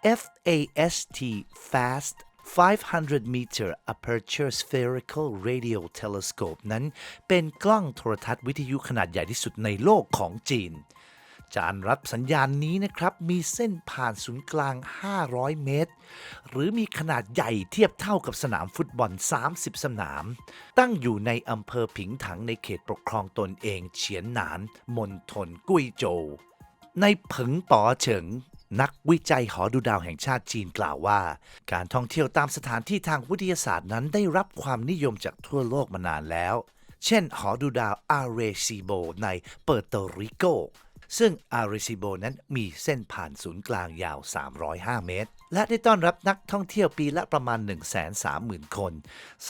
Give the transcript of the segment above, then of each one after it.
FAST Fast 500-meter Aperture Spherical Radio Telescope นั้นเป็นกล้องโทรทัศน์วิทยุขนาดใหญ่ที่สุดในโลกของจีนจานรับสัญญาณนี้นะครับมีเส้นผ่านศูนย์กลาง500เมตรหรือมีขนาดใหญ่เทียบเท่ากับสนามฟุตบอล30สนามตั้งอยู่ในอำเภอผิงถังในเขตปกครองตนเองเฉียนหนานมณฑลกุ้ยโจวในเผิงป๋อเฉิงนักวิจัยหอดูดาวแห่งชาติจีนกล่าวว่าการท่องเที่ยวตามสถานที่ทางวิทยาศาสตร์นั้นได้รับความนิยมจากทั่วโลกมานานแล้วเช่นหอดูดาวอาเรซิโบในเปอร์โตริโกซึ่งอาริซิโบนั้นมีเส้นผ่านศูนย์กลางยาว305เมตรและได้ต้อนรับนักท่องเที่ยวปีละประมาณ 130,000 คน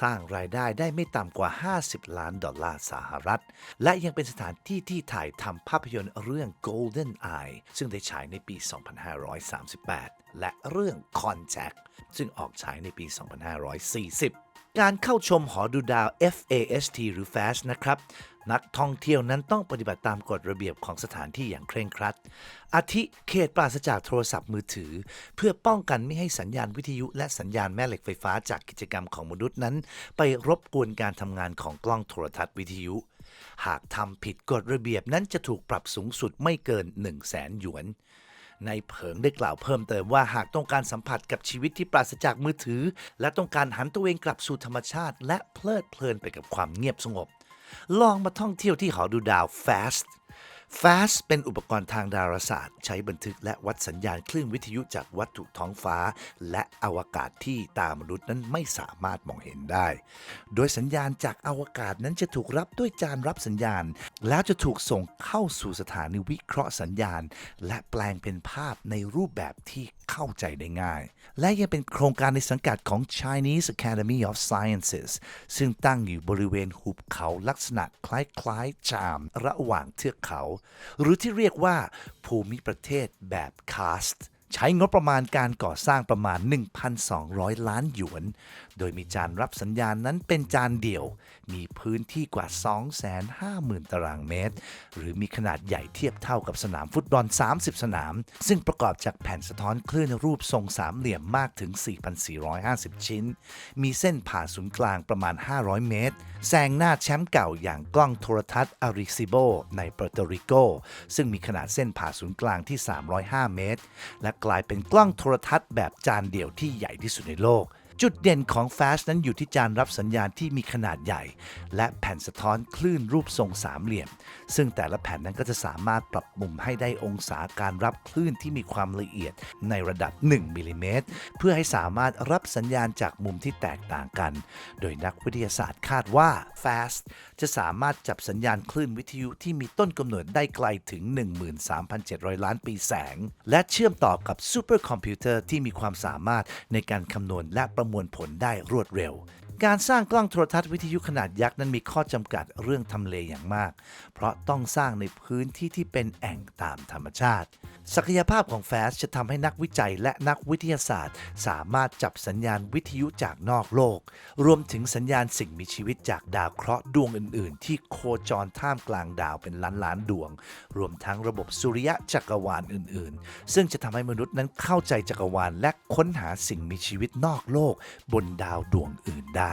สร้างรายได้ได้ไม่ต่ำกว่า$50 ล้านสหรัฐและยังเป็นสถานที่ที่ถ่ายทำภาพยนตร์เรื่อง Golden Eye ซึ่งได้ฉายในปี 2538 และเรื่อง Contact ซึ่งออกฉายในปี 2540 การเข้าชมหอดูดาว FAST หรือ FAST นะครับนักท่องเที่ยวนั้นต้องปฏิบัติตามกฎระเบียบของสถานที่อย่างเคร่งครัดอาทิเขตปราศจากโทรศัพท์มือถือเพื่อป้องกันไม่ให้สัญญาณวิทยุและสัญญาณแม่เหล็กไฟฟ้าจากกิจกรรมของมนุษย์นั้นไปรบกวนการทำงานของกล้องโทรทัศน์วิทยุหากทำผิดกฎระเบียบนั้นจะถูกปรับสูงสุดไม่เกิน 100,000 หยวนในเผิงได้กล่าวเพิ่มเติมว่าหากต้องการสัมผัสกับชีวิตที่ปราศจากมือถือและต้องการหันตัวเองกลับสู่ธรรมชาติและเพลิดเพลินไปกับความเงียบสงบลองมาท่องเที่ยวที่หอดูดาว FAST เป็นอุปกรณ์ทางดาราศาสตร์ใช้บันทึกและวัดสัญญาณคลื่นวิทยุจากวัตถุท้องฟ้าและอวกาศที่ตามนุษย์นั้นไม่สามารถมองเห็นได้โดยสัญญาณจากอวกาศนั้นจะถูกรับด้วยจานรับสัญญาณแล้วจะถูกส่งเข้าสู่สถานีวิเคราะห์สัญญาณและแปลงเป็นภาพในรูปแบบที่เข้าใจได้ง่ายและยังเป็นโครงการในสังกัดของ Chinese Academy of Sciences ซึ่งตั้งอยู่บริเวณหุบเขาลักษณะคล้ายๆจามระหว่างเทือกเขาหรือที่เรียกว่าภูมิประเทศแบบคาสต์ใช้งบประมาณการก่อสร้างประมาณ 1,200 ล้านหยวนโดยมีจานรับสัญญาณนั้นเป็นจานเดี่ยวมีพื้นที่กว่า 250,000 ตารางเมตรหรือมีขนาดใหญ่เทียบเท่ากับสนามฟุตบอล30สนามซึ่งประกอบจากแผ่นสะท้อนคลื่นรูปทรงสามเหลี่ยมมากถึง 4,450 ชิ้นมีเส้นผ่าศูนย์กลางประมาณ500เมตรแซงหน้าแชมป์เก่าอย่างกล้องโทรทัศน์อาริซิโบในเปอร์โตริโกซึ่งมีขนาดเส้นผ่าศูนย์กลางที่305เมตรและกลายเป็นกล้องโทรทัศน์แบบจานเดี่ยวที่ใหญ่ที่สุดในโลกจุดเด่นของ FAST นั้นอยู่ที่จานรับสัญญาณที่มีขนาดใหญ่และแผ่นสะท้อนคลื่นรูปทรงสามเหลี่ยมซึ่งแต่ละแผ่นนั้นก็จะสามารถปรับมุมให้ได้องศาการรับคลื่นที่มีความละเอียดในระดับ1มิลลิเมตรเพื่อให้สามารถรับสัญญาณจากมุมที่แตกต่างกันโดยนักวิทยาศาสตร์คาดว่า FAST จะสามารถจับสัญญาณคลื่นวิทยุที่มีต้นกำเนิดได้ไกลถึง 13,700 ล้านปีแสงและเชื่อมต่อกับซูเปอร์คอมพิวเตอร์ที่มีความสามารถในการคำนวณและประมวลผลได้รวดเร็วการสร้างกล้องโทรทัศน์วิทยุขนาดยักษ์นั้นมีข้อจำกัดเรื่องทำเลอย่างมากเพราะต้องสร้างในพื้นที่ที่เป็นแอ่งตามธรรมชาติศักยภาพของ FAST จะทำให้นักวิจัยและนักวิทยาศาสตร์สามารถจับสัญญาณวิทยุจากนอกโลกรวมถึงสัญญาณสิ่งมีชีวิตจากดาวเคราะห์ดวงอื่นๆที่โคจรท่ามกลางดาวเป็นล้านๆดวงรวมทั้งระบบสุริยะจักรวาลอื่นๆซึ่งจะทำให้มนุษย์นั้นเข้าใจจักรวาลและค้นหาสิ่งมีชีวิตนอกโลกบนดาวดวงอื่นได้